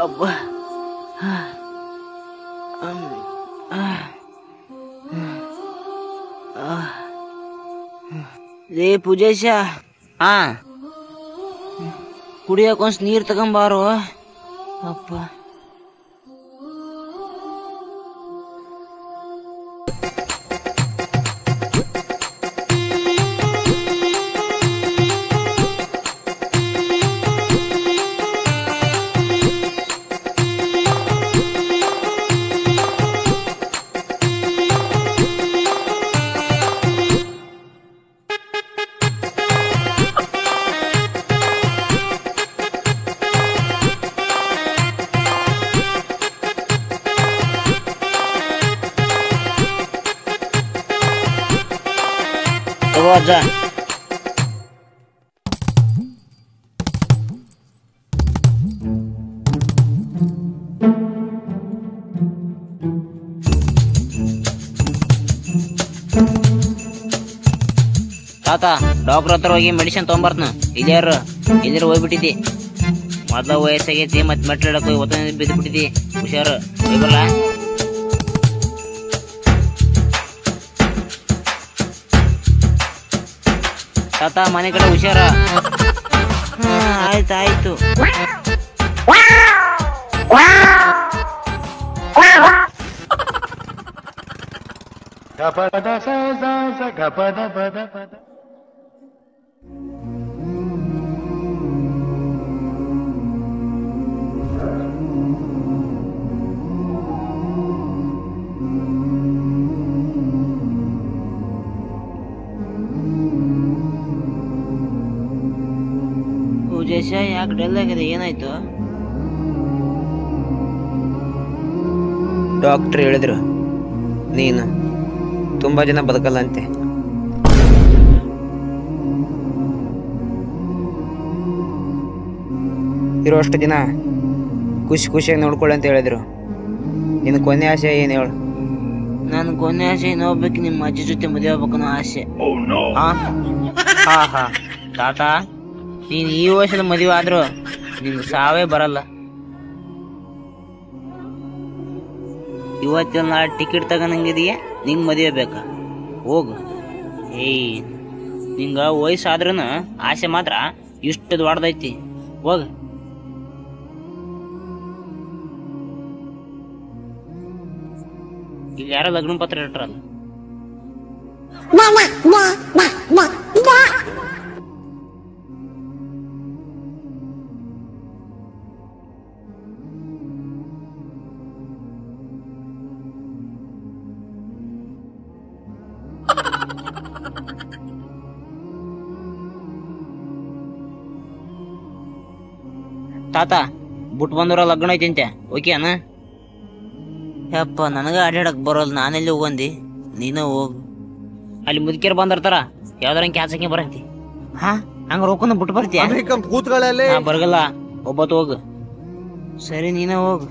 ಅಬ್ಬಾ ಲೇ ಪೂಜೇಶ ಕುಡಿಯೋಕೊಂದ್ ನೀರ್ ತಗೊಂಬಾರು. ಅಪ್ಪ ಅಜ್ಜ ತಾತ ಡಾಕ್ಟರ್ ಹತ್ರ ಹೋಗಿ ಮೆಡಿಸಿನ್ ತಗೊಂಬರ್ತನ. ಇಲ್ಲಾರ ಹೋಗ್ಬಿಟ್ಟಿದ್ದಿ. ಮೊದ್ಲ ವಯಸ್ಸಾಗೈತಿ ಮತ್ ಮೆಟ್ಲಿಡಕ್ ಹೋಗಿ ಒತ್ತ ಬಿದ್ದು ಬಿಟ್ಟಿದ್ದಿ. ಹುಷಾರು ಹೋಗ್ಬರ್ಲ. ತಾತ ಮನೆ ಕಡೆ ಹುಷಾರ. ಆಯ್ತು ಪೂಜೇಶ ಯಾಕೆ ಡಲ್ ಆಗಿದೆ? ಏನಾಯ್ತು? ಡಾಕ್ಟರ್ ಹೇಳಿದ್ರು ನೀನು ತುಂಬಾ ಜನ ಬದುಕಲ್ಲ ಅಂತೆ. ಇರೋಷ್ಟು ದಿನ ಖುಷಿಯಾಗಿ ನೋಡ್ಕೊಳ್ಳಿ ಅಂತ ಹೇಳಿದ್ರು. ನಿನ್ನ ಕೊನೆ ಆಸೆ ಏನು ಹೇಳು? ನನ್ನ ಕೊನೆ ಆಸೆ ನೋಡ್ಬೇಕು, ನಿಮ್ಮ ಅಜ್ಜಿ ಜೊತೆ ಮದುವೆ ಆಗ್ಬೇಕನ್ನೋ ಆಸೆ. ಹಾ ತಾತ, ನೀನ್ ಈ ವರ್ಷದ ಮದುವೆ ಆದ್ರೂ ನಿನ್ಗೆ ಸಾವೇ ಬರಲ್ಲ. ಇವತ್ತಿನ ನಾಳೆ ಟಿಕೆಟ್ ತಗೊಂಡಂಗಿದೀಯ, ನಿಂಗೆ ಮದುವೆ ಬೇಕಾ? ಹೋಗು. ನಿಂಗ ವಯಸ್ಸಾದ್ರೂ ಆಸೆ ಮಾತ್ರ ಇಷ್ಟು ದೊಡ್ಡದೈತಿ. ಹೋಗ. ಇಲ್ಲಿ ಯಾರೋ ಲಗ್ನ ಪತ್ರ ಇಟ್ರಲ್ಲ. ತಾತ ಬಿಟ್ಟು ಬಂದವ್ರ ಲಗ್ನ ಐತಿ ಓಕೆನಾ? ಯಪ್ಪ ನನಗ ಅಡ್ಯಾಡಕ್ ಬರೋಲ್ಲ, ನಾನೆಲ್ಲಿ ಹೋಗಂದಿ? ನೀನ ಹೋಗು. ಅಲ್ಲಿ ಮುದುಕಿಯರ್ ಬಂದಿರ್ತಾರ, ಯಾವ್ದಾರ ಕ್ಯಾನ್ಸಕ್ಕೆ ಬರಂತಿ. ಹಂಗ ರೊಕ್ಕನ ಬಿಟ್ಟು ಬರ್ತೀಯ? ಬರಗಲ್ಲ, ಒಬ್ಬತ್ತು ಹೋಗು. ಸರಿ ನೀನ ಹೋಗು.